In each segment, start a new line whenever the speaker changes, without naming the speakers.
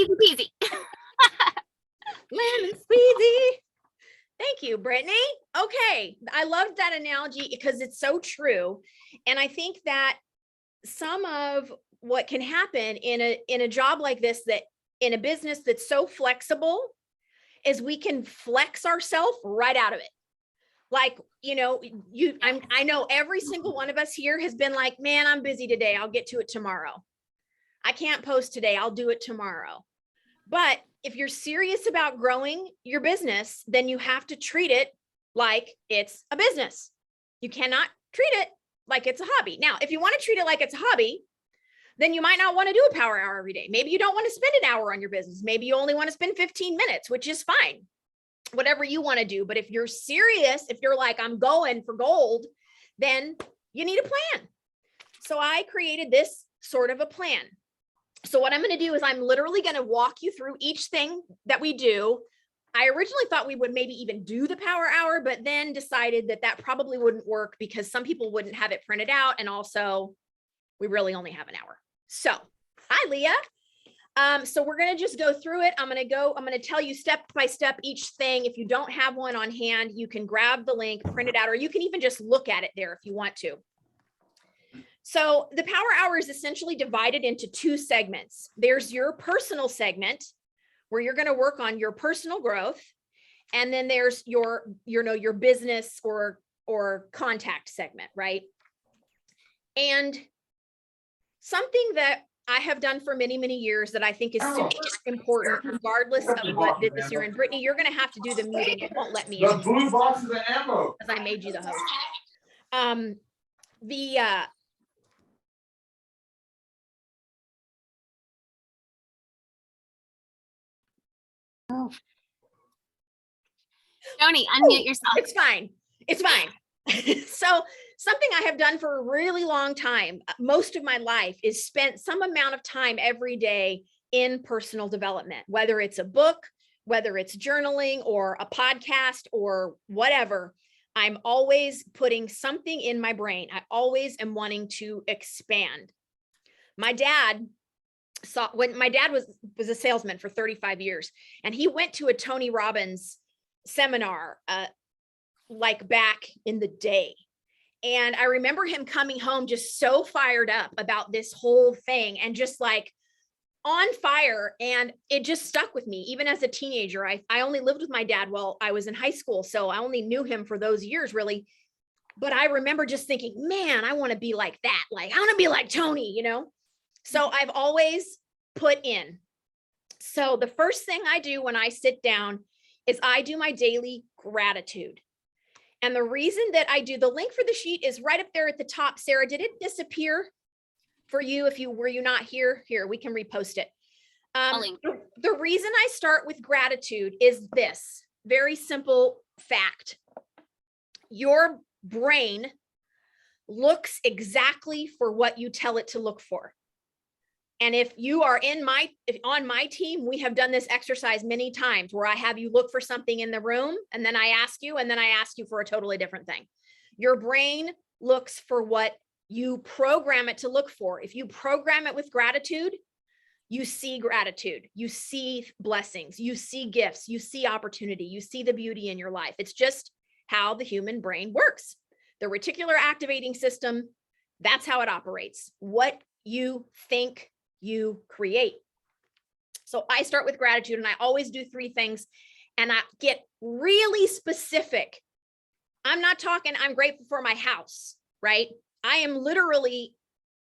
Easy peasy.
Lemon squeezy. Thank you, Brittany. Okay. I loved that analogy because it's so true. And I think that some of what can happen in a job like this, that in a business that's so flexible, is we can flex ourselves right out of it. Like, you know, I know every single one of us here has been like, man, I'm busy today. I'll get to it tomorrow. I can't post today. I'll do it tomorrow. But if you're serious about growing your business, then you have to treat it like it's a business. You cannot treat it like it's a hobby. Now, if you want to treat it like it's a hobby, then you might not want to do a power hour every day. Maybe you don't want to spend an hour on your business. Maybe you only want to spend 15 minutes, which is fine. Whatever you want to do. But if you're serious, if you're like, I'm going for gold, then you need a plan. So I created this sort of a plan. So what I'm going to do is I'm literally going to walk you through each thing that we do. I originally thought we would maybe even do the power hour, but then decided that that probably wouldn't work because some people wouldn't have it printed out. And also we really only have an hour. So hi, Leah. So we're going to just go through it. I'm going to tell you step by step each thing. If you don't have one on hand, you can grab the link, print it out, or you can even just look at it there if you want to. So the power hour is essentially divided into two segments. There's your personal segment where you're going to work on your personal growth. And then there's your business or contact segment, right? And something that I have done for many, many years that I think is super important, regardless of what business you're in. Brittany, you're going to have to do the muting. It won't let me.
The blue boxes of ammo.
Because I made you the host.
Tony, unmute yourself.
It's fine. It's fine. So something I have done for a really long time, most of my life, is spent some amount of time every day in personal development, whether it's a book, whether it's journaling or a podcast or whatever. I'm always putting something in my brain. I always am wanting to expand. My dad was a salesman for 35 years, and he went to a Tony Robbins seminar like back in the day. And I remember him coming home just so fired up about this whole thing and just like on fire. And it just stuck with me. Even as a teenager, I only lived with my dad while I was in high school. So I only knew him for those years, really. But I remember just thinking, man, I want to be like that. Like, I want to be like Tony, you know? So I've always put in. So the first thing I do when I sit down is I do my daily gratitude. And the reason that I do, the link for the sheet is right up there at the top. Sarah, did it disappear for you? Were you not here? Here, we can repost it. The reason I start with gratitude is this very simple fact. Your brain looks exactly for what you tell it to look for. And if you are on my team, we have done this exercise many times where I have you look for something in the room and then I ask you for a totally different thing. Your brain looks for what you program it to look for. If you program it with gratitude, you see gratitude, you see blessings, you see gifts, you see opportunity, you see the beauty in your life. It's just how the human brain works. The reticular activating system, that's how it operates. What you think, you create. So I start with gratitude, and I always do three things, and I get really specific. I'm not talking, I'm grateful for my house, right? I am literally,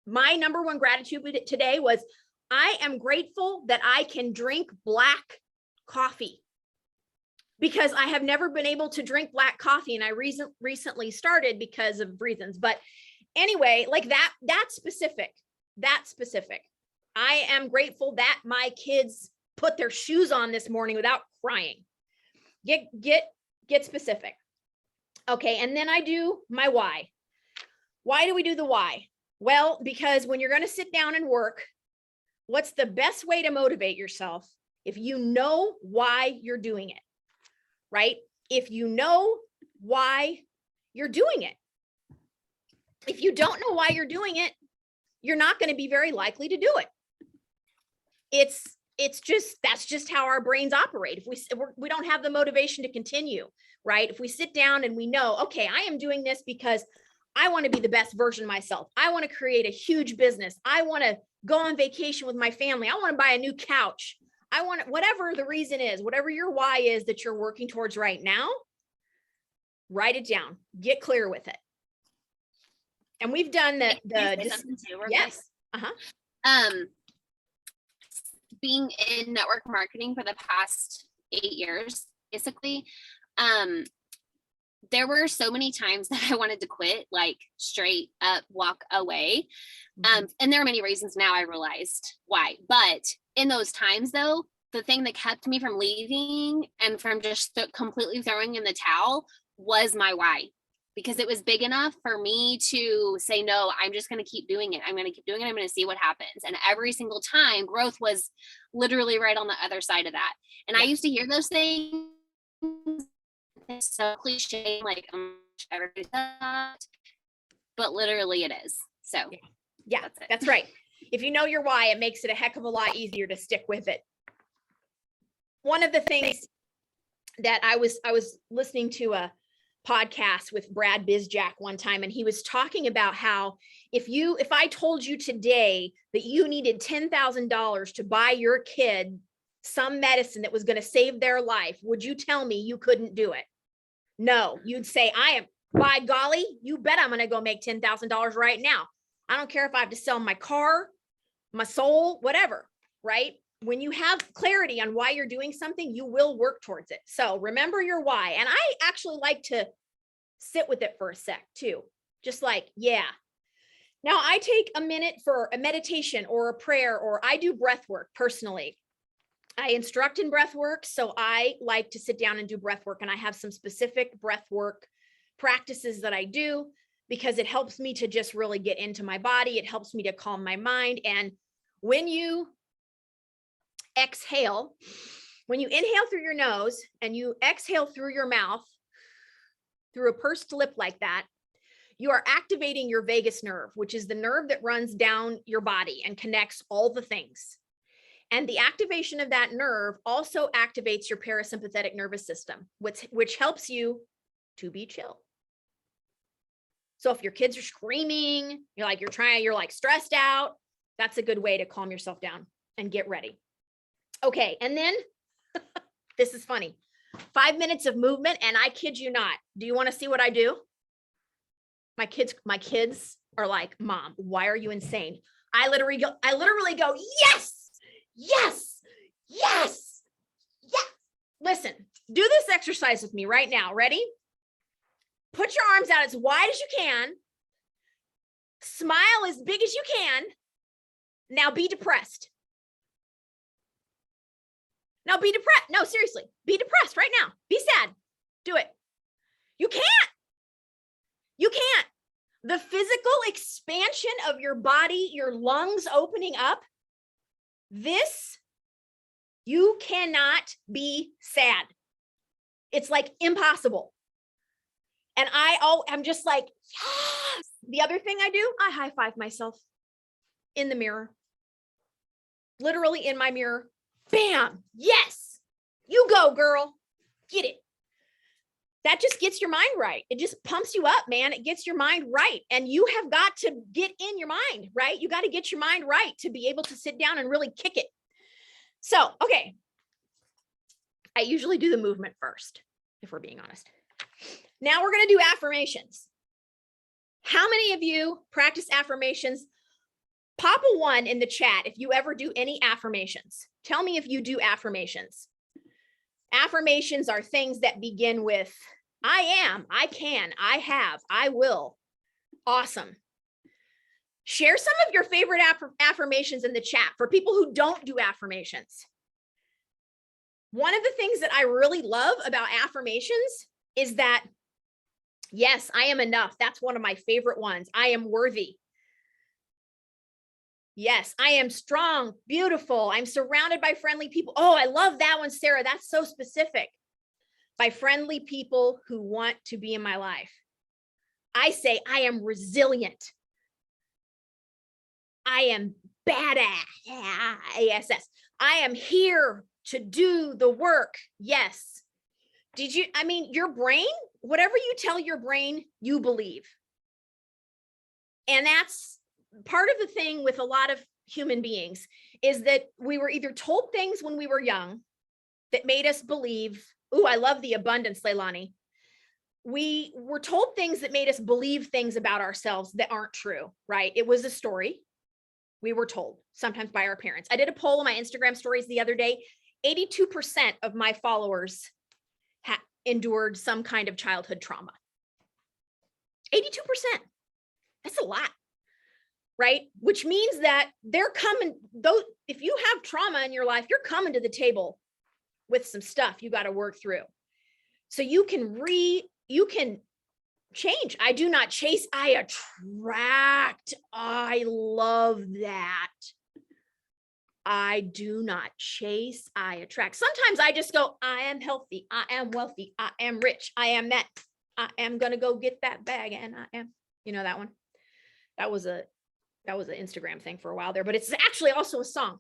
my number one gratitude today was, I am grateful that I can drink black coffee, because I have never been able to drink black coffee. And I recently started because of reasons, but anyway, like that's specific. I am grateful that my kids put their shoes on this morning without crying. Get specific. Okay. And then I do my why. Why do we do the why? Well, because when you're going to sit down and work, what's the best way to motivate yourself? If you know why you're doing it, right? If you know why you're doing it. If you don't know why you're doing it, you're not going to be very likely to do it. It's that's just how our brains operate. If we don't have the motivation to continue, right? If we sit down and we know, okay, I am doing this because I want to be the best version of myself. I want to create a huge business. I want to go on vacation with my family. I want to buy a new couch. I want, whatever the reason is, whatever your why is that you're working towards right now, write it down, get clear with it. And we've done
Can I say something too, real
yes.
quick? Being in network marketing for the past 8 years, basically, there were so many times that I wanted to quit, like straight up walk away. And there are many reasons now I realized why. But in those times though, the thing that kept me from leaving and from just completely throwing in the towel was my why. Because it was big enough for me to say, no, I'm just going to keep doing it. I'm going to keep doing it. I'm going to see what happens. And every single time growth was literally right on the other side of that. And I used to hear those things. It's so cliche, like everybody does that, but literally it is. So
yeah, that's right. If you know your why, it makes it a heck of a lot easier to stick with it. One of the things that I was listening to a podcast with Brad Bizjack one time, and he was talking about how if I told you today that you needed $10,000 to buy your kid some medicine that was going to save their life, would you tell me you couldn't do it? No, you'd say, by golly, you bet I'm going to go make $10,000 right now. I don't care if I have to sell my car, my soul, whatever, right? When you have clarity on why you're doing something, you will work towards it. So remember your why. And I actually like to sit with it for a sec too. Just like, yeah. Now I take a minute for a meditation or a prayer, or I do breath work personally. I instruct in breath work. So I like to sit down and do breath work. And I have some specific breath work practices that I do because it helps me to just really get into my body. It helps me to calm my mind. And when you exhale, when you inhale through your nose and you exhale through your mouth, through a pursed lip like that, you are activating your vagus nerve, which is the nerve that runs down your body and connects all the things. And the activation of that nerve also activates your parasympathetic nervous system, which helps you to be chill. So if your kids are screaming, you're like stressed out, that's a good way to calm yourself down and get ready. Okay, and then this is funny. 5 minutes of movement, and I kid you not. Do you want to see what I do? My kids are like, Mom, why are you insane? I literally go, yes, yes, yes, yes. Listen, do this exercise with me right now. Ready? Put your arms out as wide as you can. Smile as big as you can. Now be depressed. Now be depressed. No, seriously, be depressed right now. Be sad. Do it. You can't. You can't. The physical expansion of your body, your lungs opening up, this, you cannot be sad. It's like impossible. And I'm just like, yes. The other thing I do, I high five myself in the mirror, literally in my mirror. Bam. Yes. You go, girl. Get it. That just gets your mind right. It just pumps you up, man. It gets your mind right. And you have got to get in your mind, right? You got to get your mind right to be able to sit down and really kick it. So, okay. I usually do the movement first, if we're being honest. Now we're going to do affirmations. How many of you practice affirmations? Pop a 1 in the chat if you ever do any affirmations. Tell me if you do affirmations. Affirmations are things that begin with, I am, I can, I have, I will. Awesome. Share some of your favorite affirmations in the chat for people who don't do affirmations. One of the things that I really love about affirmations is that, yes, I am enough. That's one of my favorite ones. I am worthy. Yes, I am strong, beautiful. I'm surrounded by friendly people. Oh, I love that one, Sarah. That's so specific. By friendly people who want to be in my life. I say I am resilient. I am badass. I am here to do the work. Yes. Your brain, whatever you tell your brain, you believe. And that's part of the thing with a lot of human beings, is that we were either told things when we were young that made us believe, ooh, I love the abundance, Leilani. We were told things that made us believe things about ourselves that aren't true, right? It was a story. We were told, sometimes by our parents. I did a poll on my Instagram stories the other day. 82% of my followers endured some kind of childhood trauma. 82%. That's a lot, right? Which means that they're coming, though, if you have trauma in your life, you're coming to the table with some stuff you got to work through. So you can change. I do not chase, I attract. I love that. I do not chase, I attract. Sometimes I just go, I am healthy, I am wealthy, I am rich, I am that. I am going to go get that bag, and I am, you know that one? That was an Instagram thing for a while there, but it's actually also a song.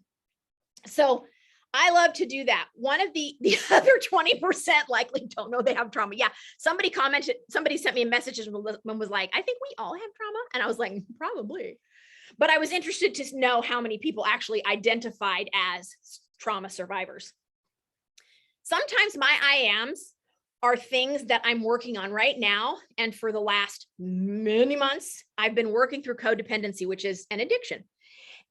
So I love to do that. One of the other 20% likely don't know they have trauma. Yeah. Somebody sent me a message and was like, I think we all have trauma. And I was like, probably. But I was interested to know how many people actually identified as trauma survivors. Sometimes my I ams are things that I'm working on right now. And for the last many months, I've been working through codependency, which is an addiction.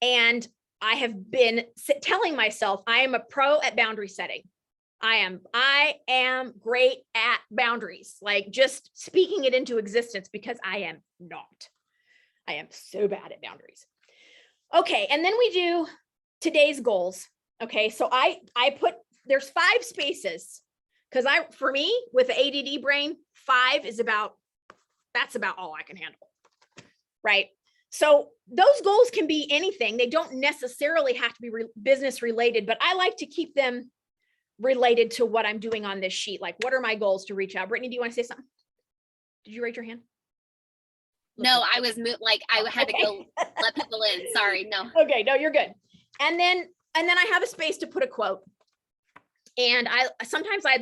And I have been telling myself I am a pro at boundary setting. I am great at boundaries, like just speaking it into existence, because I am not. I am so bad at boundaries. Okay. And then we do today's goals. Okay. So there's 5 spaces, because for me with the ADD brain, 5 that's about all I can handle. Right. So those goals can be anything. They don't necessarily have to be business related, but I like to keep them related to what I'm doing on this sheet. Like, what are my goals to reach out? Brittany, do you want to say something? Did you raise your hand?
No, I was I had to go let people in. Sorry, no.
Okay, no, you're good. And then I have a space to put a quote. And sometimes I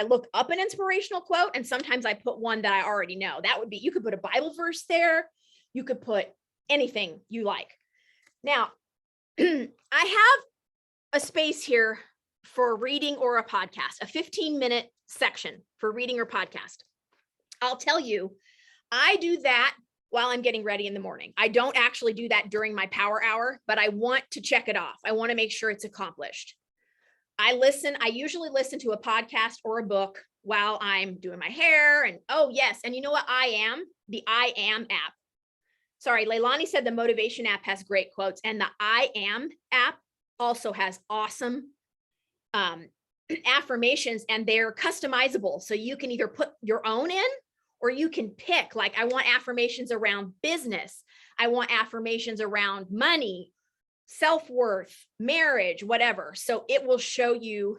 look up an inspirational quote, and sometimes I put one that I already know. That would be, you could put a Bible verse there. You could put anything you like. Now, I have a space here for reading or a podcast, a 15-minute section for reading or podcast. I'll tell you, I do that while I'm getting ready in the morning. I don't actually do that during my power hour, but I want to check it off. I want to make sure it's accomplished. I usually listen to a podcast or a book while I'm doing my hair. And oh yes. And you know what? The I Am app. Sorry, Leilani said the motivation app has great quotes, and the I Am app also has awesome affirmations, and they're customizable. So you can either put your own in, or you can pick, like, I want affirmations around business. I want affirmations around money, self-worth, marriage, whatever. So it will show you,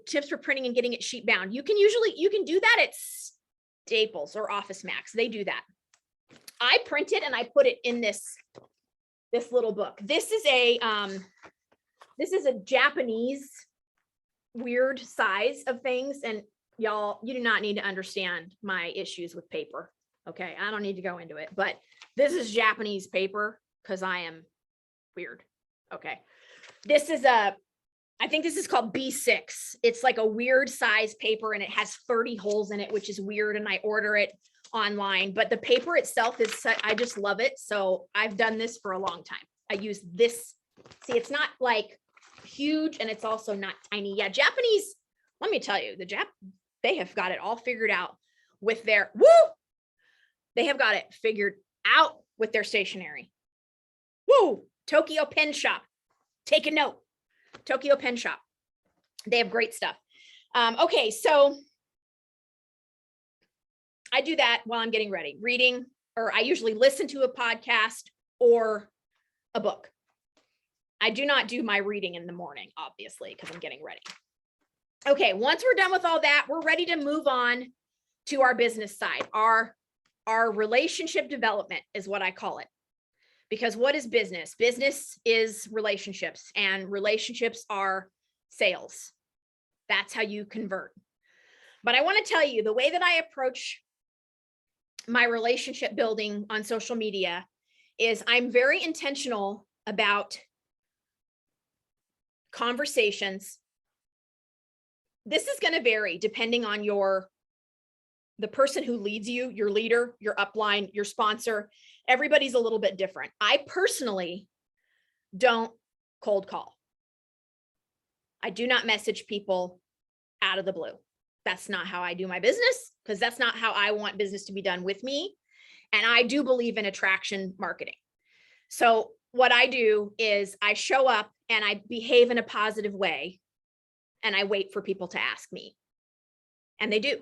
tips for printing and getting it sheet bound. You can do that at Staples or Office Max. They do that. I print it and I put it in this little book. This is a Japanese weird size of things. And y'all, you do not need to understand my issues with paper. Okay. I don't need to go into it, but this is Japanese paper because I am weird. Okay. I think this is called B6. It's like a weird size paper, and it has 30 holes in it, which is weird. And I order it online, but the paper itself I just love it. So I've done this for a long time. I use this. See, it's not like huge, and it's also not tiny. Yeah. Japanese, let me tell you, they have got it all figured out with their they have got it figured out with their stationery. Woo! Tokyo Pen Shop. Take a note. Tokyo Pen Shop. They have great stuff. Okay, so I do that while I'm getting ready, reading, or I usually listen to a podcast or a book. I do not do my reading in the morning, obviously, because I'm getting ready. Okay, once we're done with all that, we're ready to move on to our business side. Our relationship development is what I call it. Because what is business? Business is relationships, and relationships are sales. That's how you convert. But I want to tell you the way that I approach my relationship building on social media is I'm very intentional about conversations. This is going to vary depending on the person who leads you, your leader, your upline, your sponsor. Everybody's a little bit different. I personally don't cold call. I do not message people out of the blue. That's not how I do my business, because that's not how I want business to be done with me. And I do believe in attraction marketing. So what I do is I show up and I behave in a positive way, and I wait for people to ask me. And they do.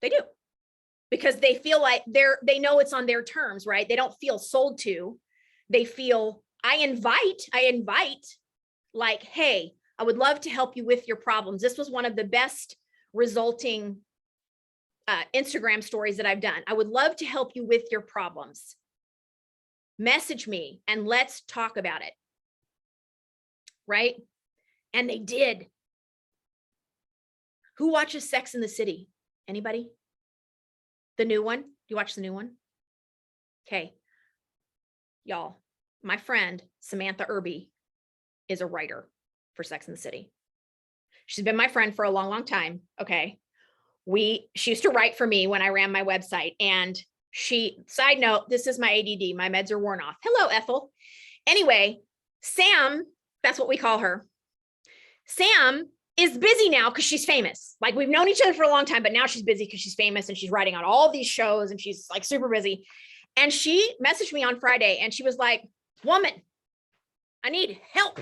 They do. Because they feel like they know it's on their terms, right? They don't feel sold to. They feel, I invite like, hey, I would love to help you with your problems. This was one of the best resulting Instagram stories that I've done. I would love to help you with your problems. Message me and let's talk about it. Right? And they did. Who watches Sex in the City? Anybody? The new one? You watch the new one? Okay. Y'all, my friend, Samantha Irby, is a writer for Sex in the City. She's been my friend for a long, long time. Okay. She used to write for me when I ran my website. And side note, this is my ADD. My meds are worn off. Hello, Ethel. Anyway, Sam, that's what we call her. Sam is busy now because she's famous. Like, we've known each other for a long time, but now she's busy because she's famous and she's writing on all these shows and she's like super busy. And she messaged me on Friday and she was like, woman, I need help.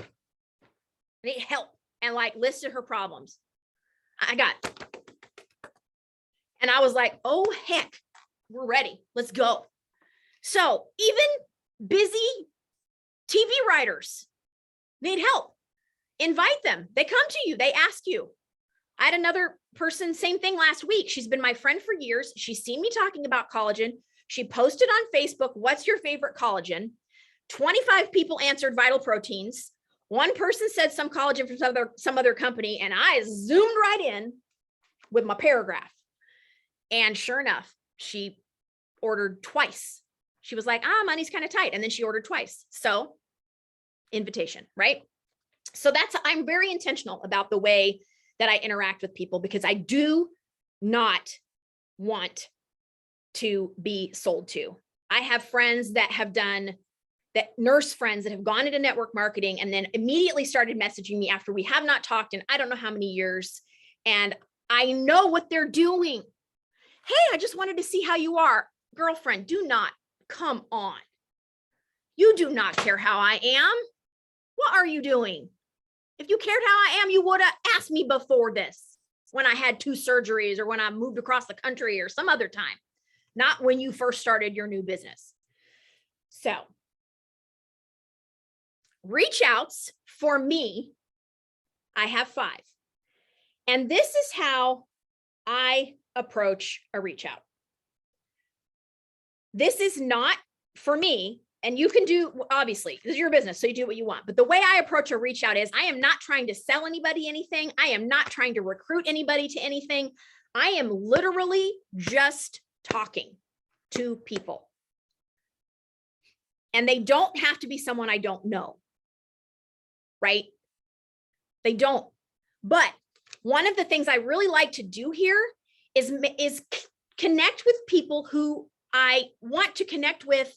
I need help. And like listed her problems. And I was like, oh, heck, we're ready. Let's go. So even busy TV writers need help. Invite them. They come to you. They ask you. I had another person, same thing last week. She's been my friend for years. She's seen me talking about collagen. She posted on Facebook, what's your favorite collagen? 25 people answered Vital Proteins. One person said some collagen from some other company, and I zoomed right in with my paragraph. And sure enough, she ordered twice. She was like, money's kind of tight. And then she ordered twice. So invitation, right? So I'm very intentional about the way that I interact with people, because I do not want to be sold to. I have friends that nurse friends that have gone into network marketing and then immediately started messaging me after we have not talked in I don't know how many years. And I know what they're doing. Hey, I just wanted to see how you are. Girlfriend, come on. You do not care how I am. What are you doing? If you cared how I am, you would have asked me before this, when I had 2 surgeries or when I moved across the country or some other time, not when you first started your new business. So reach outs for me, I have 5. And this is how I approach a reach out. This is not for me. And you can do, obviously, this is your business, so you do what you want. But the way I approach a reach out is I am not trying to sell anybody anything. I am not trying to recruit anybody to anything. I am literally just talking to people. And they don't have to be someone I don't know, right? They don't. But one of the things I really like to do here is connect with people who I want to connect with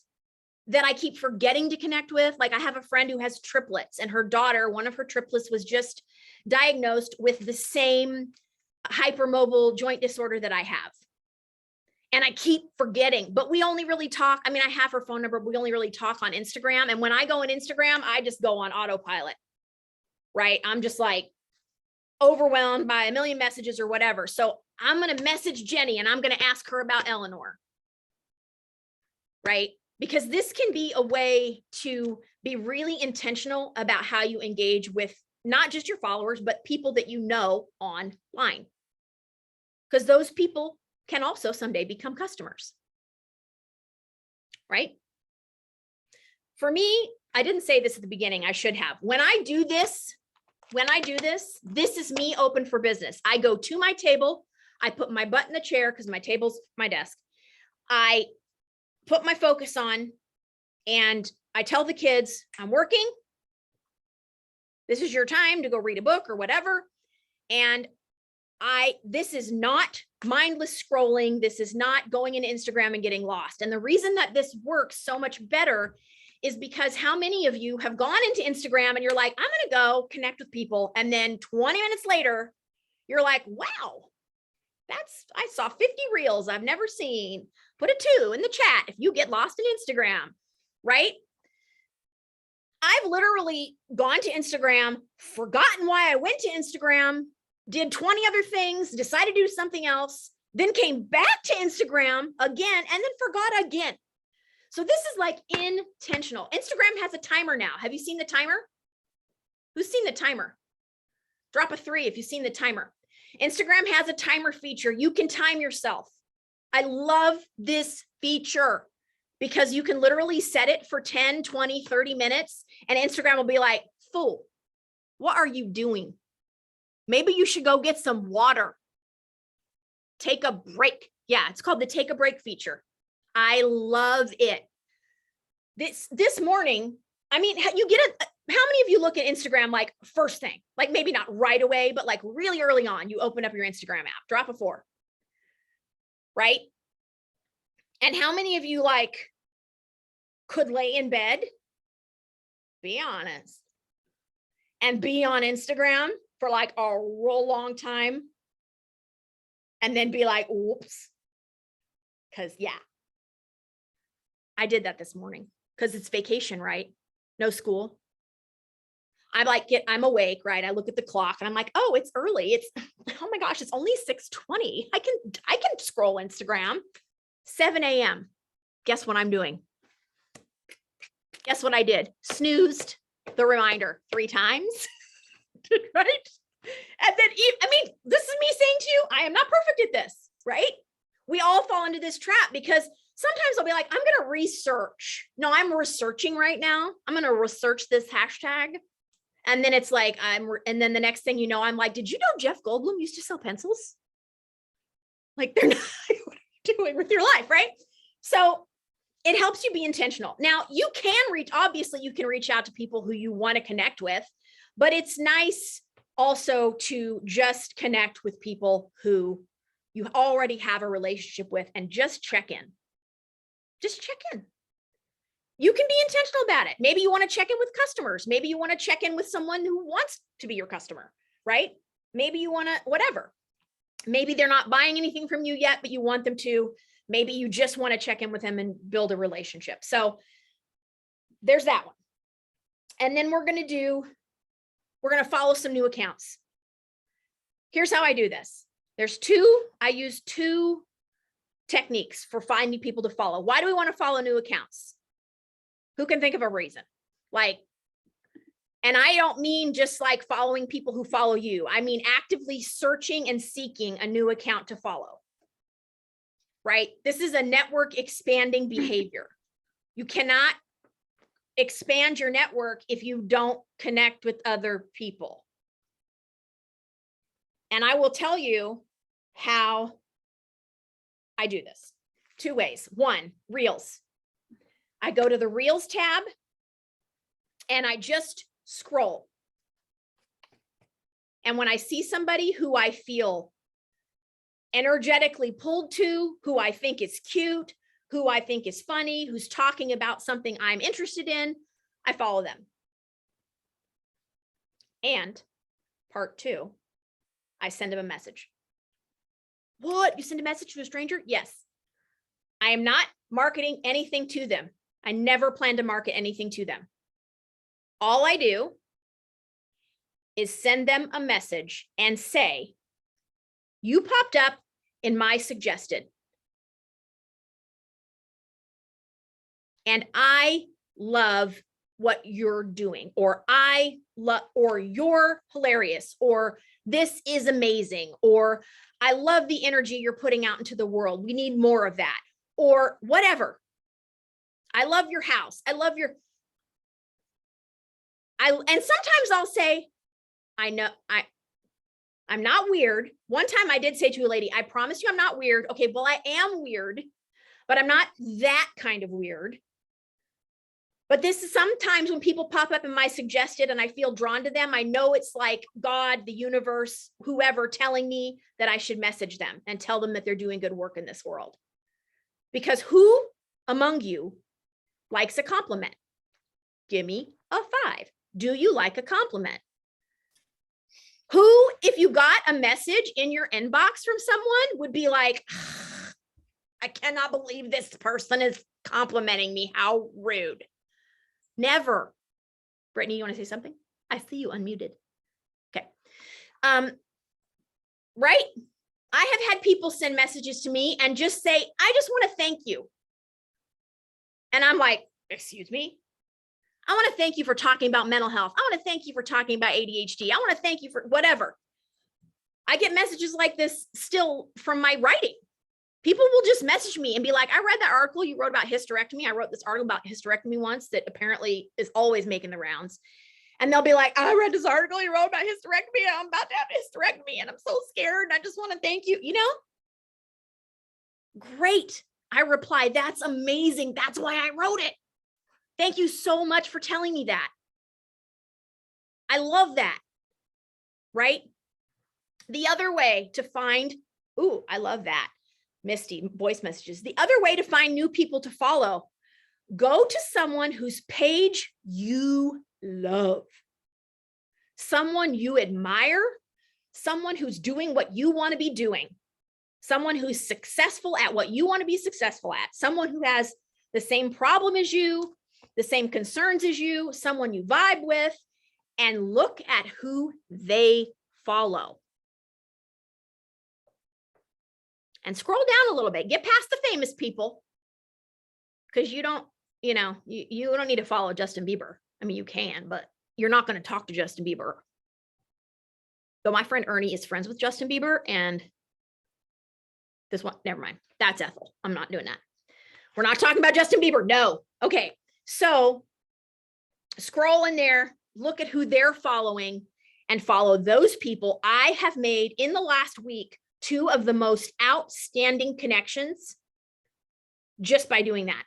that I keep forgetting to connect with. Like, I have a friend who has triplets, and her daughter, one of her triplets, was just diagnosed with the same hypermobile joint disorder that I have. And I keep forgetting, but we only really talk. I mean, I have her phone number, but we only really talk on Instagram. And when I go on Instagram, I just go on autopilot, right? I'm just like overwhelmed by a million messages or whatever. So I'm going to message Jenny and I'm going to ask her about Eleanor, right? Because this can be a way to be really intentional about how you engage with not just your followers, but people that you know online. Because those people can also someday become customers, right? For me, I didn't say this at the beginning. I should have. When I do this, this is me open for business. I go to my table. I put my butt in the chair because my table's my desk. I put my focus on and I tell the kids, I'm working. This is your time to go read a book or whatever. And this is not mindless scrolling. This is not going into Instagram and getting lost. And the reason that this works so much better is because how many of you have gone into Instagram and you're like, I'm going to go connect with people. And then 20 minutes later, you're like, wow, I saw 50 reels I've never seen. Put a 2 in the chat if you get lost in Instagram, right? I've literally gone to Instagram, forgotten why I went to Instagram, did 20 other things, decided to do something else, then came back to Instagram again, and then forgot again. So this is like intentional. Instagram has a timer now. Have you seen the timer? Who's seen the timer? Drop a 3 if you've seen the timer. Instagram has a timer feature. You can time yourself. I love this feature because you can literally set it for 10, 20, 30 minutes and Instagram will be like, fool, what are you doing? Maybe you should go get some water. Take a break. Yeah, it's called the take a break feature. I love it. This morning, I mean, you get it. How many of you look at Instagram like first thing, like maybe not right away, but like really early on, you open up your Instagram app, drop a 4, right? And how many of you like could lay in bed, be honest, and be on Instagram for like a real long time and then be like, whoops. Cause yeah, I did that this morning because it's vacation, right? No school. I'm awake, right? I look at the clock and I'm like, oh, it's early. Oh my gosh, it's only 6:20. I can scroll Instagram. 7 a.m. Guess what I'm doing? Guess what I did? Snoozed the reminder 3 times, right? And then, I mean, this is me saying to you, I am not perfect at this, right? We all fall into this trap because sometimes I'll be like, I'm going to research. No, I'm researching right now. I'm going to research this hashtag. And then it's like, and then the next thing you know, I'm like, did you know Jeff Goldblum used to sell pencils? Like they're not, what are you doing with your life, right? So it helps you be intentional. Now you can obviously you can reach out to people who you want to connect with, but it's nice also to just connect with people who you already have a relationship with and just check in. Just check in. You can be intentional about it. Maybe you want to check in with customers. Maybe you want to check in with someone who wants to be your customer, right? Maybe you want to, whatever. Maybe they're not buying anything from you yet, but you want them to. Maybe you just want to check in with them and build a relationship. So there's that one. And then we're going to follow some new accounts. Here's how I do this. I use 2 techniques for finding people to follow. Why do we want to follow new accounts? Who can think of a reason? Like, and I don't mean just like following people who follow you. I mean actively searching and seeking a new account to follow, right? This is a network expanding behavior. You cannot expand your network if you don't connect with other people. And I will tell you how I do this. 2 ways. 1, Reels. I go to the Reels tab and I just scroll. And when I see somebody who I feel energetically pulled to, who I think is cute, who I think is funny, who's talking about something I'm interested in, I follow them. And part 2, I send them a message. What? You send a message to a stranger? Yes. I am not marketing anything to them. I never plan to market anything to them. All I do is send them a message and say, you popped up in my suggested. And I love what you're doing, or or you're hilarious, or this is amazing, or I love the energy you're putting out into the world. We need more of that, or whatever. I love your house. I love And sometimes I'll say, I know I'm not weird. One time I did say to a lady, I promise you I'm not weird. Okay, well, I am weird, but I'm not that kind of weird. But this is sometimes when people pop up in my suggested and I feel drawn to them, I know it's like God, the universe, whoever telling me that I should message them and tell them that they're doing good work in this world. Because who among you likes a compliment? Give me a 5. Do you like a compliment? Who, if you got a message in your inbox from someone, would be like, I cannot believe this person is complimenting me. How rude. Never. Brittany, you want to say something? I see you unmuted. Okay. Right? I have had people send messages to me and just say, I just want to thank you. And I'm like, excuse me? I want to thank you for talking about mental health. I want to thank you for talking about ADHD. I want to thank you for whatever. I get messages like this still from my writing. People will just message me and be like, I read that article you wrote about hysterectomy. I wrote this article about hysterectomy once that apparently is always making the rounds. And they'll be like, I read this article you wrote about hysterectomy. I'm about to have hysterectomy and I'm so scared. And I just want to thank you. You know, great. I reply, that's amazing. That's why I wrote it. Thank you so much for telling me that. I love that. Right? The other way to find, ooh, I love that. Misty, voice messages. The other way to find new people to follow, go to someone whose page you love, someone you admire, someone who's doing what you want to be doing, someone who's successful at what you want to be successful at, someone who has the same problem as you, the same concerns as you, someone you vibe with, and look at who they follow. And scroll down a little bit, get past the famous people, because you don't need to follow Justin Bieber. I mean, you can, but you're not going to talk to Justin Bieber. Though my friend Ernie is friends with Justin Bieber, and this one, never mind. That's Ethel. I'm not doing that. We're not talking about Justin Bieber. No. Okay. So scroll in there, look at who they're following, and follow those people. I have made in the last week 2 of the most outstanding connections just by doing that.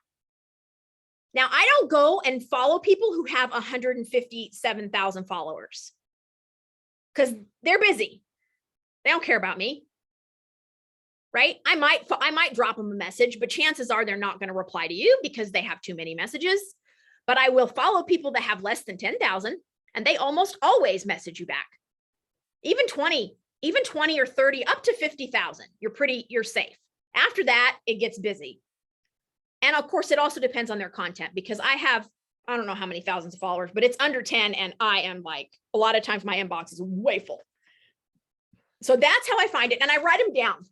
Now, I don't go and follow people who have 157,000 followers because they're busy. They don't care about me, right? I might drop them a message, but chances are they're not going to reply to you because they have too many messages. But I will follow people that have less than 10,000, and they almost always message you back. Even 20 or 30, up to 50,000, you're safe. After that, it gets busy. And of course, it also depends on their content, because I don't know how many thousands of followers, but it's under 10. And I am like, a lot of times my inbox is way full. So that's how I find it. And I write them down.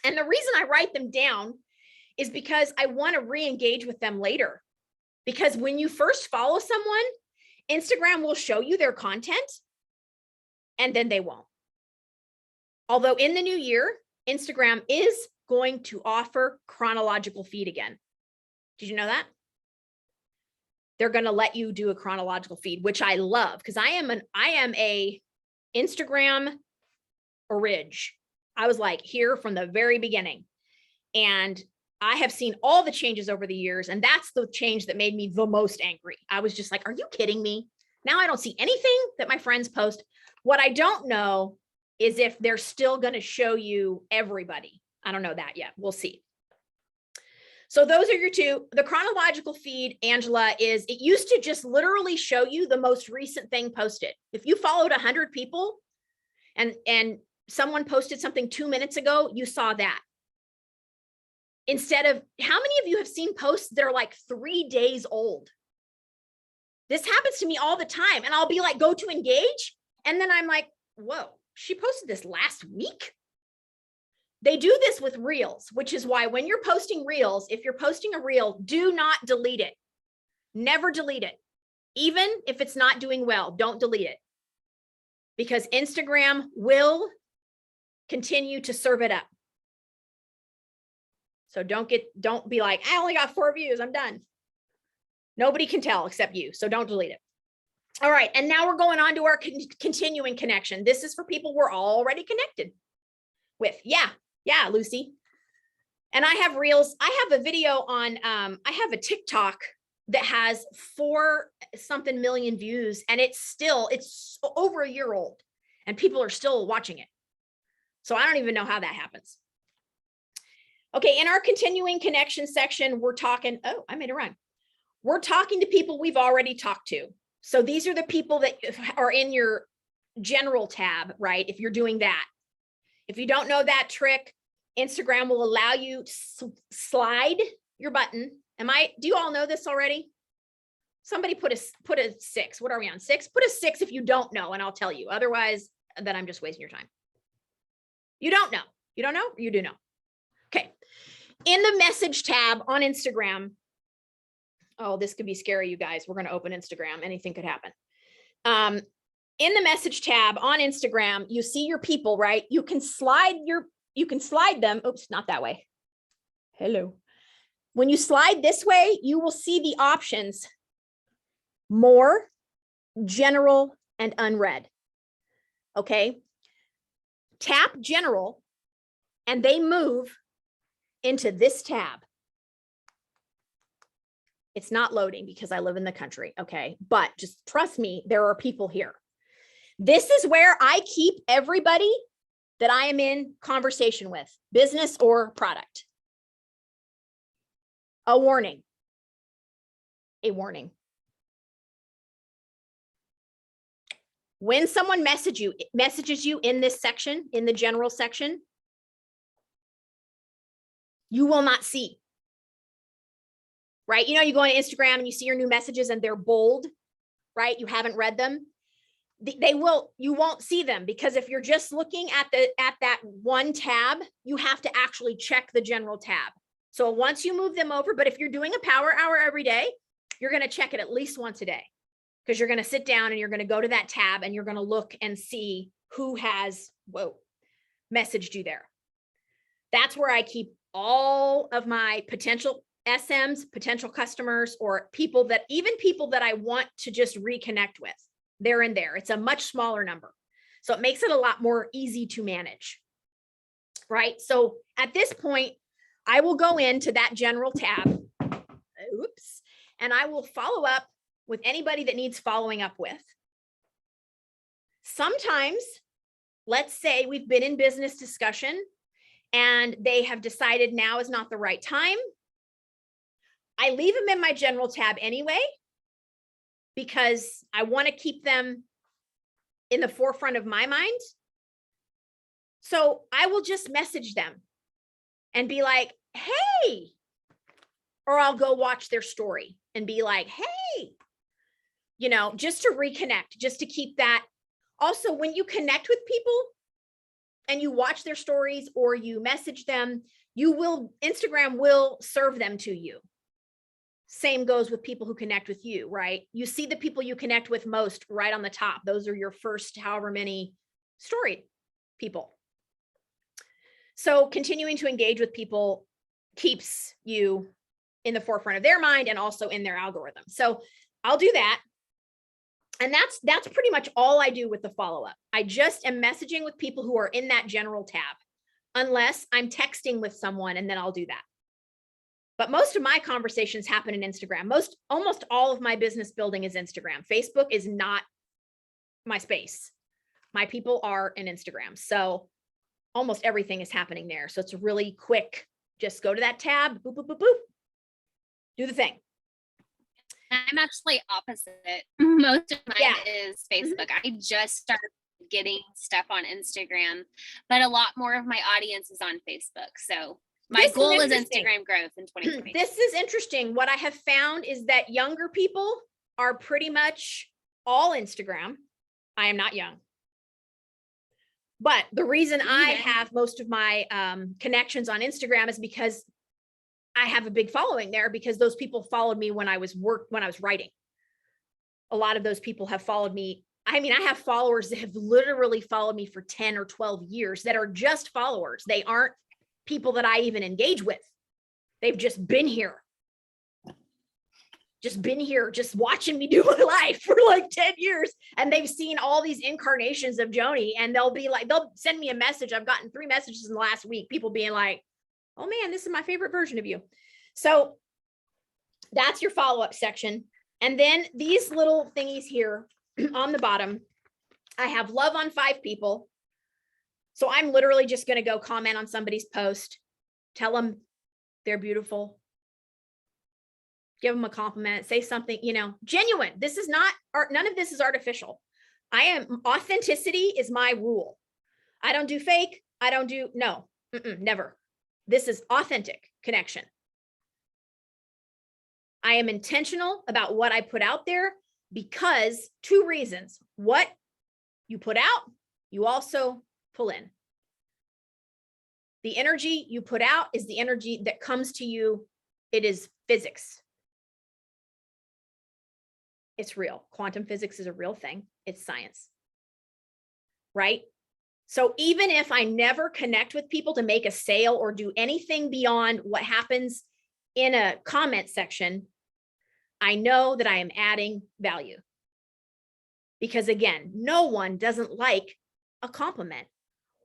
And the reason I write them down is because I want to re-engage with them later. Because when you first follow someone, Instagram will show you their content and then they won't. Although in the new year, Instagram is going to offer chronological feed again. Did you know that? They're going to let you do a chronological feed, which I love, because I am a Instagram orig. I was like here from the very beginning. And I have seen all the changes over the years. And that's the change that made me the most angry. I was just like, are you kidding me? Now I don't see anything that my friends post. What I don't know is if they're still going to show you everybody. I don't know that yet. We'll see. So those are your 2. The chronological feed, Angela, it used to just literally show you the most recent thing posted. If you followed 100 people and someone posted something 2 minutes ago, you saw that. Instead of, how many of you have seen posts that are like 3 days old? This happens to me all the time. And I'll be like, go to engage. And then I'm like, whoa, she posted this last week? They do this with reels, which is why when you're posting reels, if you're posting a reel, do not delete it. Never delete it. Even if it's not doing well, don't delete it. Because Instagram will continue to serve it up. So don't be like, I only got 4 views, I'm done. Nobody can tell except you, so don't delete it. All right. And now we're going on to our continuing connection. This is for people we're already connected with. Yeah. Yeah, Lucy. And I have reels. I have a video on, I have a TikTok that has 4-something million views, and it's over a year old and people are still watching it. So I don't even know how that happens. Okay. In our continuing connection section, we're talking, oh, I made a run. We're talking to people we've already talked to. So these are the people that are in your general tab, right? If you're doing that. If you don't know that trick, Instagram will allow you to slide your button. Do you all know this already? Somebody put a 6. What are we on? 6? Put a 6 if you don't know, and I'll tell you. Otherwise, then I'm just wasting your time. You don't know. You don't know? You do know. Okay. In the message tab on Instagram, oh, this could be scary, you guys. We're going to open Instagram. Anything could happen. In the message tab on Instagram, you see your people, right? You can slide them. Oops, not that way. Hello. When you slide this way, you will see the options: more, general, and unread. Okay. Tap general, and they move into this tab. It's not loading because I live in the country. Okay. But just trust me, there are people here. This is where I keep everybody that I am in conversation with, business or product. A warning. A warning. When someone messages you in this section, in the general section, you will not see. Right? You know, you go on Instagram and you see your new messages and they're bold, right? You haven't read them. You won't see them, because if you're just looking at that one tab, you have to actually check the general tab. So once you move them over, but if you're doing a power hour every day, you're going to check it at least once a day, because you're going to sit down and you're going to go to that tab and you're going to look and see who has, messaged you there. That's where I keep all of my potential SMs, potential customers, or people that I want to just reconnect with. They're in there. It's a much smaller number. So it makes it a lot more easy to manage, right? So at this point, I will go into that general tab, and I will follow up with anybody that needs following up with. Sometimes, let's say we've been in business discussion and they have decided now is not the right time. I leave them in my general tab anyway, because I want to keep them in the forefront of my mind. So I will just message them and be like, hey, or I'll go watch their story and be like, hey, just to reconnect, just to keep that. Also, when you connect with people and you watch their stories or you message them, Instagram will serve them to you. Same goes with people who connect with you, right? You see the people you connect with most right on the top. Those are your first however many storied people. So continuing to engage with people keeps you in the forefront of their mind and also in their algorithm. So I'll do that. And that's pretty much all I do with the follow-up. I just am messaging with people who are in that general tab, unless I'm texting with someone, and then I'll do that. But most of my conversations happen in Instagram. Almost all of my business building is Instagram. Facebook is not my space. My people are in Instagram. So almost everything is happening there. So it's really quick. Just go to that tab, boop, boop, boop, boop. Do the thing.
I'm actually opposite. Most of mine is Facebook. I just started getting stuff on Instagram, but a lot more of my audience is on Facebook. So my goal is Instagram growth in 2020.
This is interesting. What I have found is that younger people are pretty much all Instagram. I am not young. But the reason I have most of my connections on Instagram is because I have a big following there, because those people followed me when I was writing. A lot of those people have followed me. I mean, I have followers that have literally followed me for 10 or 12 years that are just followers. They aren't people that I even engage with. They've just been here. just been here, just watching me do my life for like 10 years. And they've seen all these incarnations of Joni, and they'll send me a message. I've gotten 3 messages in the last week, people being like, oh man, this is my favorite version of you. So that's your follow-up section. And then these little thingies here on the bottom, I have love on 5 people. So I'm literally just going to go comment on somebody's post, tell them they're beautiful, give them a compliment, say something, genuine. This is not art. None of this is artificial. Authenticity is my rule. I don't do fake. I don't do, no, never. This is authentic connection. I am intentional about what I put out there because 2 reasons. What you put out, you also pull in. The energy you put out is the energy that comes to you. It is physics. It's real. Quantum physics is a real thing. It's science, right? So even if I never connect with people to make a sale or do anything beyond what happens in a comment section, I know that I am adding value. Because again, no one doesn't like a compliment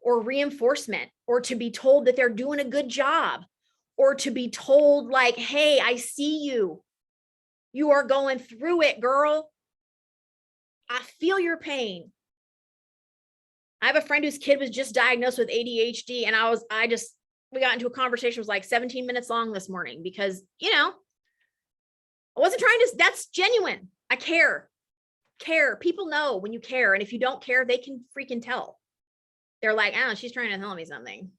or reinforcement, or to be told that they're doing a good job, or to be told like, hey, I see you. You are going through it, girl. I feel your pain. I have a friend whose kid was just diagnosed with ADHD, and we got into a conversation, it was like 17 minutes long this morning because, I wasn't trying to, that's genuine. I care. People know when you care. And if you don't care, they can freaking tell. They're like, oh, she's trying to tell me something.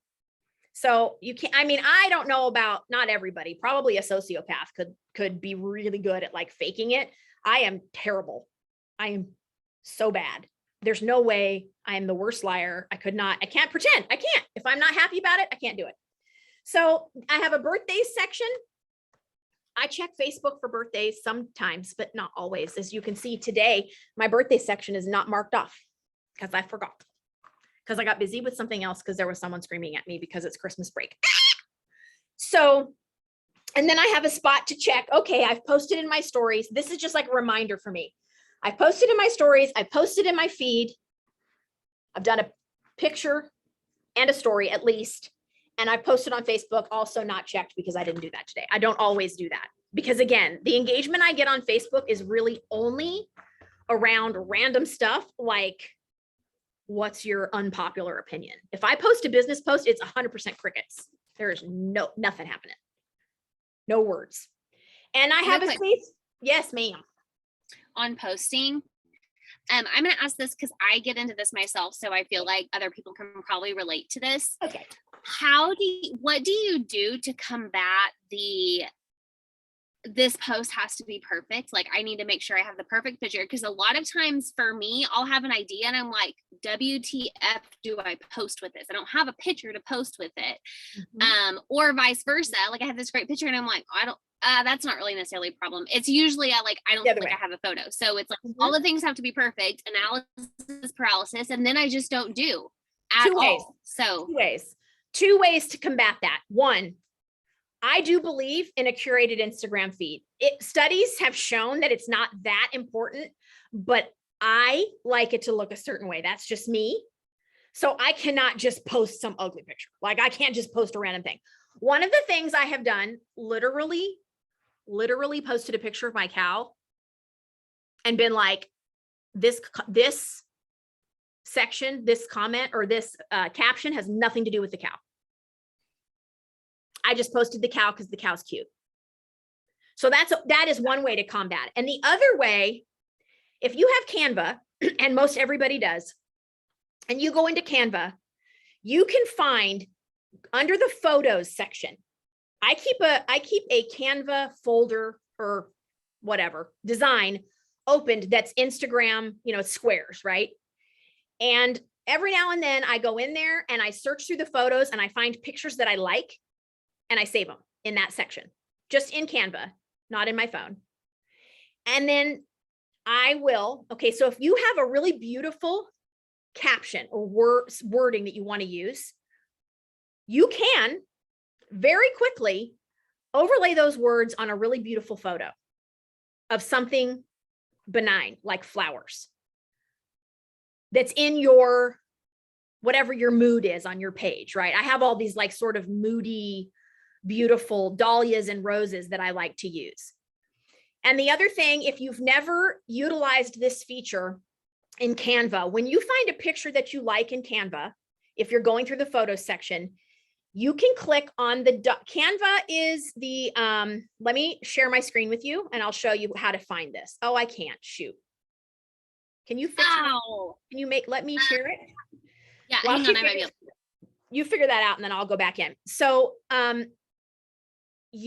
So you can't, I don't know about, not everybody, probably a sociopath could be really good at like faking it. I am terrible. I am so bad. There's no way. I am the worst liar. I can't pretend. I can't. If I'm not happy about it, I can't do it. So I have a birthday section. I check Facebook for birthdays sometimes, but not always. As you can see today, my birthday section is not marked off because I forgot. Because I got busy with something else because there was someone screaming at me because it's Christmas break. So, and then I have a spot to check. Okay, I've posted in my stories. This is just like a reminder for me. I posted in my stories. I posted in my feed. I've done a picture and a story at least. And I posted on Facebook, also not checked because I didn't do that today. I don't always do that. Because again, the engagement I get on Facebook is really only around random stuff like, what's your unpopular opinion? If I post a business post, it's 100% crickets. There is nothing happening. No words. And I have a space. Yes, ma'am.
On posting, I'm going to ask this because I get into this myself. So I feel like other people can probably relate to this.
Okay.
What do you do to combat this post has to be perfect? Like I need to make sure I have the perfect picture. Because a lot of times for me, I'll have an idea and I'm like, WTF do I post with this? I don't have a picture to post with it. Or vice versa. Like I have this great picture and I'm like, that's not really necessarily a problem. It's usually I don't feel like I have a photo. So it's like all the things have to be perfect, analysis paralysis, and then I just don't do at all. So
2 ways to combat that. 1, I do believe in a curated Instagram feed. Studies have shown that it's not that important, but I like it to look a certain way. That's just me. So I cannot just post some ugly picture. Like I can't just post a random thing. One of the things I have done, literally posted a picture of my cow and been like, this section, this comment or this caption has nothing to do with the cow. I just posted the cow because the cow's cute. So that is one way to combat it. And the other way, if you have Canva, and most everybody does, and you go into Canva, you can find under the photos section, I keep a Canva folder or whatever design opened that's Instagram, squares, right? And every now and then I go in there and I search through the photos and I find pictures that I like and I save them in that section, just in Canva, not in my phone. And then so if you have a really beautiful caption or wording that you want to use, you can very quickly overlay those words on a really beautiful photo. of something benign, like flowers, that's in your, whatever your mood is on your page, right? I have all these like sort of moody, beautiful dahlias and roses that I like to use. And the other thing, if you've never utilized this feature in Canva, when you find a picture that you like in Canva, if you're going through the photos section, you can click on the Canva is the, let me share my screen with you and I'll show you how to find this. Oh, I can't, shoot. Can you fix it? Can you let me share it?
Yeah,
While
hang on, I might be able to.
You figure that out and then I'll go back in. So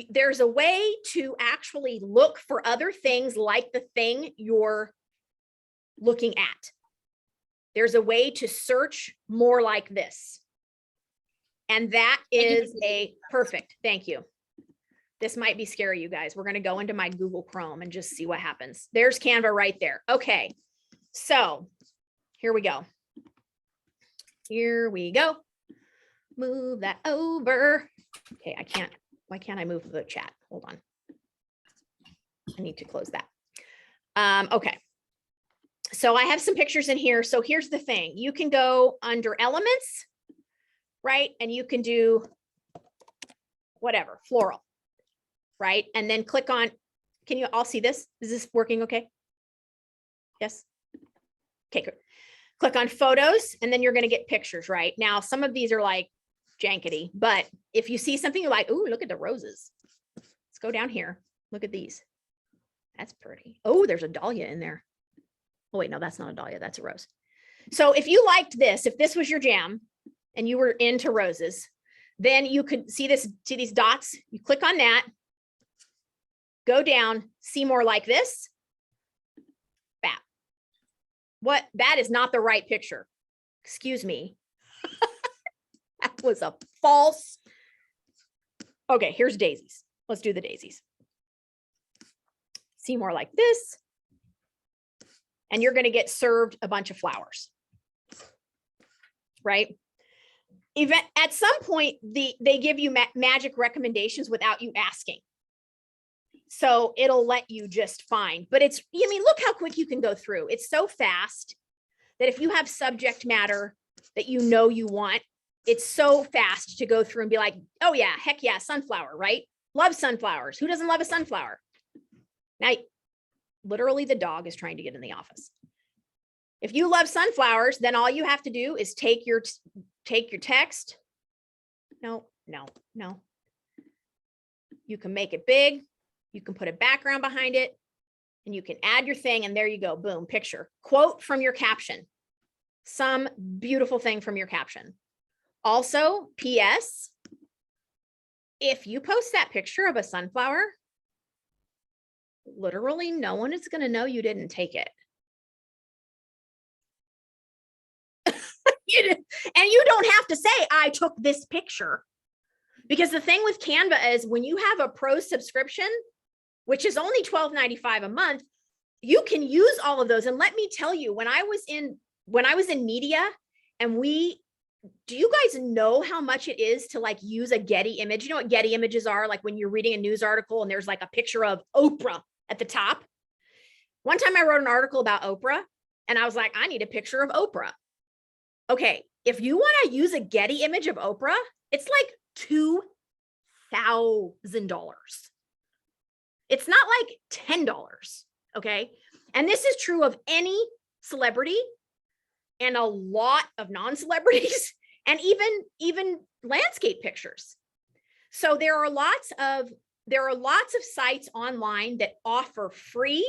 there's a way to actually look for other things like the thing you're looking at. There's a way to search more like this. And that is a perfect, thank you. This might be scary, you guys. We're going to go into my Google Chrome and just see what happens. There's Canva right there. Okay, so here we go. Here we go. Move that over. Okay, why can't I move the chat? Hold on. I need to close that. Okay. So I have some pictures in here. So here's the thing. You can go under elements, right? And you can do whatever, floral, right? And then click on, can you all see this? Is this working okay? Yes? Okay, good. Click on photos, and then you're going to get pictures, right? Now, some of these are like jankety, but if you see something you're like, ooh, look at the roses. Let's go down here. Look at these. That's pretty. Oh, there's a dahlia in there. Oh, wait, no, that's not a dahlia. That's a rose. So if you liked this, if this was your jam and you were into roses, then you could see this, see these dots. You click on that, go down, see more like this. Bam. What? That is not the right picture. Excuse me. That was a false. Okay, here's daisies. Let's do the daisies. See more like this. And you're going to get served a bunch of flowers. Right? At some point, they give you magic recommendations without you asking. So it'll let you just find, but it's, I mean, look how quick you can go through. It's so fast that if you have subject matter that you know you want, it's so fast to go through and be like, oh yeah, heck yeah, sunflower, right? Love sunflowers. Who doesn't love a sunflower? Now, literally the dog is trying to get in the office. If you love sunflowers, then all you have to do is take your text. No. You can make it big. You can put a background behind it and you can add your thing. And there you go. Boom, picture. Quote from your caption. Some beautiful thing from your caption. Also, PS, if you post that picture of a sunflower, literally no one is going to know you didn't take it. And you don't have to say, I took this picture. Because the thing with Canva is when you have a pro subscription, which is only $12.95 a month, you can use all of those. And let me tell you, when I was in media and do you guys know how much it is to like use a Getty image? You know what Getty images are? Like when you're reading a news article and there's like a picture of Oprah at the top. One time I wrote an article about Oprah and I was like, I need a picture of Oprah. Okay, if you want to use a Getty image of Oprah, it's like $2,000. It's not like $10, okay? And this is true of any celebrity and a lot of non-celebrities and even landscape pictures. So there are lots of sites online that offer free.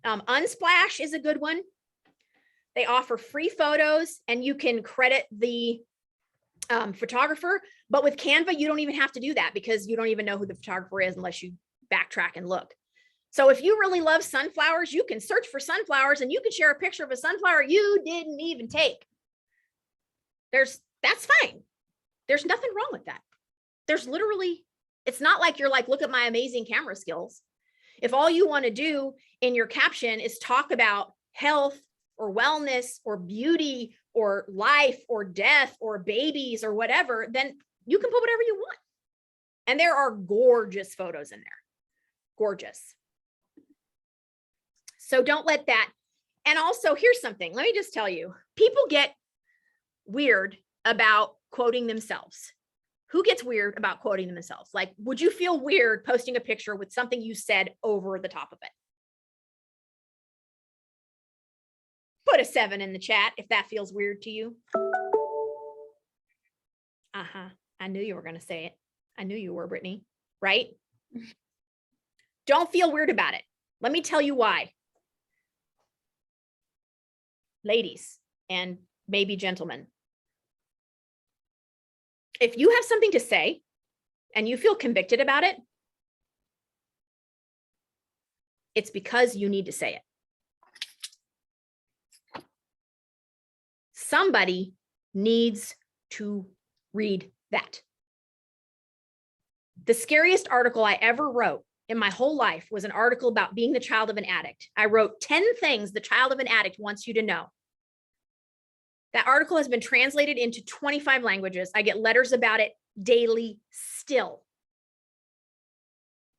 Unsplash is a good one. They offer free photos and you can credit the photographer, but with Canva, you don't even have to do that because you don't even know who the photographer is unless you backtrack and look. So if you really love sunflowers, you can search for sunflowers and you can share a picture of a sunflower you didn't even take. That's fine. There's nothing wrong with that. There's literally, it's not like you're like, look at my amazing camera skills. If all you want to do in your caption is talk about health or wellness or beauty or life or death or babies or whatever, then you can put whatever you want. And there are gorgeous photos in there. Gorgeous. So don't let that. And also, here's something. Let me just tell you, people get weird about quoting themselves. Who gets weird about quoting themselves? Like, would you feel weird posting a picture with something you said over the top of it? Put a 7 in the chat if that feels weird to you. I knew you were going to say it. I knew you were, Brittany, right? Don't feel weird about it. Let me tell you why. Ladies and maybe gentlemen, if you have something to say and you feel convicted about it, it's because you need to say it. Somebody needs to read that. The scariest article I ever wrote in my whole life was an article about being the child of an addict. I wrote 10 things the child of an addict wants you to know. That article has been translated into 25 languages. I get letters about it daily still.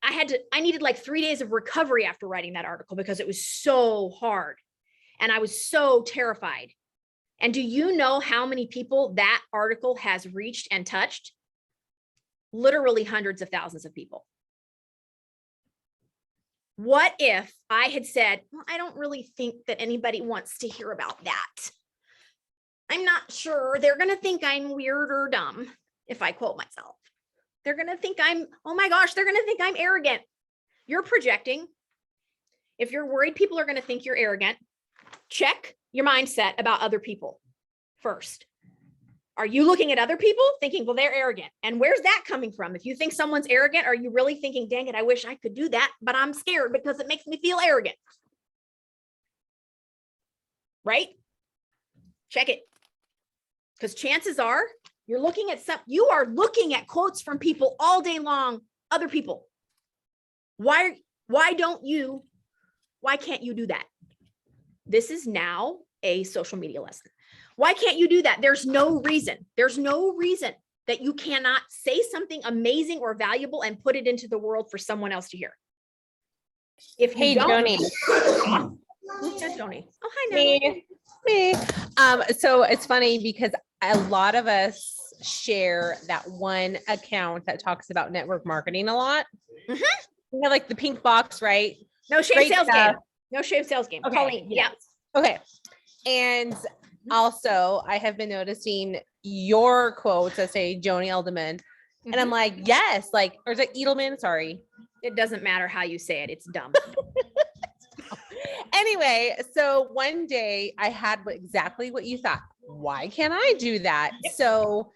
I needed like 3 days of recovery after writing that article because it was so hard and I was so terrified. And do you know how many people that article has reached and touched? Literally hundreds of thousands of people. What if I had said, well, I don't really think that anybody wants to hear about that. I'm not sure. They're going to think I'm weird or dumb if I quote myself. They're going to think oh my gosh, they're going to think I'm arrogant. You're projecting. If you're worried people are going to think you're arrogant, check your mindset about other people first. Are you looking at other people thinking, well, they're arrogant? And where's that coming from? If you think someone's arrogant, are you really thinking, dang it, I wish I could do that, but I'm scared because it makes me feel arrogant? Right? Check it. Because chances are you are looking at quotes from people all day long, other people. Why can't you do that? This is now a social media lesson. Why can't you do that? There's no reason that you cannot say something amazing or valuable and put it into the world for someone else to hear. If you don't,
Joni.
Who's that, Joni? Oh, hi,
Me. So it's funny because a lot of us share that one account that talks about network marketing a lot.
Mhm.
We have like the pink box, right?
No shame
Great
sales
stuff.
game. No shame sales game.
Okay.
Colleen, yeah.
Okay. And also I have been noticing your quotes that say Joni Elderman. And I'm like, yes, like, or is it Edelman? Sorry.
It doesn't matter how you say it. It's dumb.
Anyway, so one day I had exactly what you thought. Why can't I do that?
Yep.
So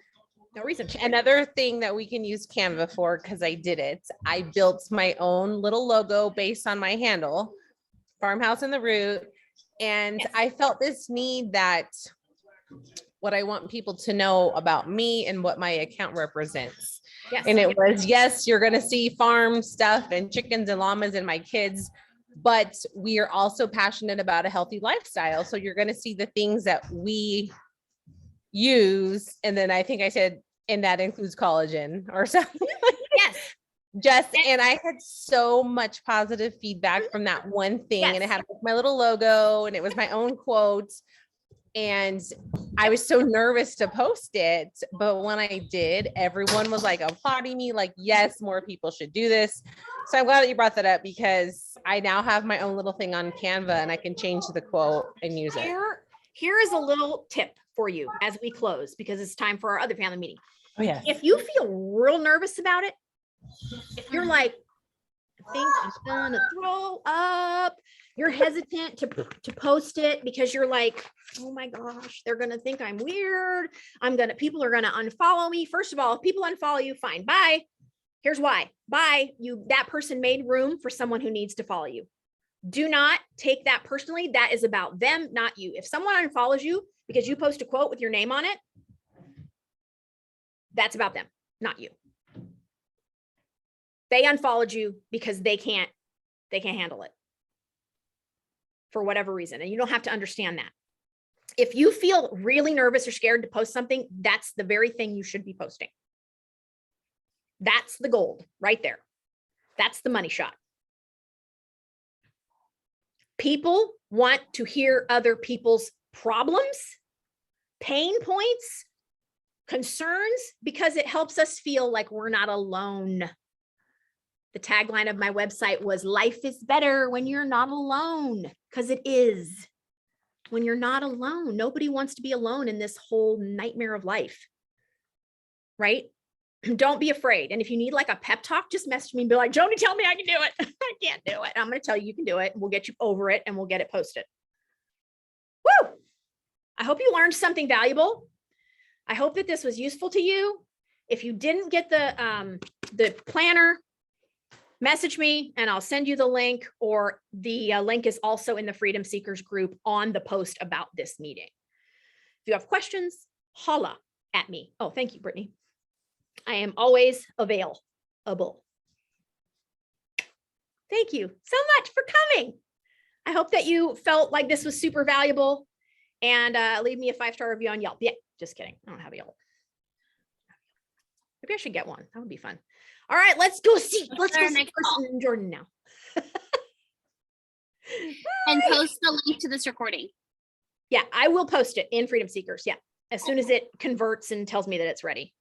No reason.
another thing that we can use Canva for, because I did it, I built my own little logo based on my handle, Farmhouse in the Root. And
Yes.
I felt this need that what I want people to know about me and what my account represents.
Yes.
And it was, yes, you're going to see farm stuff and chickens and llamas and my kids, but we are also passionate about a healthy lifestyle. So you're going to see the things that we use. And then I think I said, and that includes collagen or something.
Yes.
And I had so much positive feedback from that one thing.
Yes.
And it had my little logo and it was my own quote. And I was so nervous to post it. But when I did, everyone was like applauding me, like, yes, more people should do this. So I'm glad that you brought that up because I now have my own little thing on Canva and I can change the quote and use it.
Here is a little tip for you as we close, because it's time for our other family meeting.
Oh, yes.
If you feel real nervous about it, if you're like, I think I'm gonna throw up, you're hesitant to post it because you're like, oh my gosh, they're gonna think I'm weird. People are gonna unfollow me. First of all, if people unfollow you, fine, bye. Here's why. Bye. That person made room for someone who needs to follow you. Do not take that personally. That is about them, not you. If someone unfollows you because you post a quote with your name on it, that's about them, not you. They unfollowed you because they can't handle it for whatever reason. And you don't have to understand that. If you feel really nervous or scared to post something, that's the very thing you should be posting. That's the gold right there. That's the money shot. People want to hear other people's problems, pain points, concerns, because it helps us feel like we're not alone. The tagline of my website was, life is better when you're not alone, because it is. When you're not alone, nobody wants to be alone in this whole nightmare of life, right? Don't be afraid. And if you need like a pep talk, just message me and be like, Joni, tell me I can do it. I can't do it. I'm going to tell you can do it. We'll get you over it and we'll get it posted. Woo! I hope you learned something valuable. I hope that this was useful to you. If you didn't get the planner, message me and I'll send you the link, or the link is also in the Freedom Seekers group on the post about this meeting. If you have questions, holla at me. Oh, thank you, Brittany. I am always available. Thank you so much for coming. I hope that you felt like this was super valuable, and leave me a 5-star review on Yelp. Yeah, just kidding. I don't have a Yelp. Maybe I should get one. That would be fun. All right, let's go see person in Jordan now.
And post the link to this recording.
Yeah, I will post it in Freedom Seekers. Yeah, as soon as it converts and tells me that it's ready.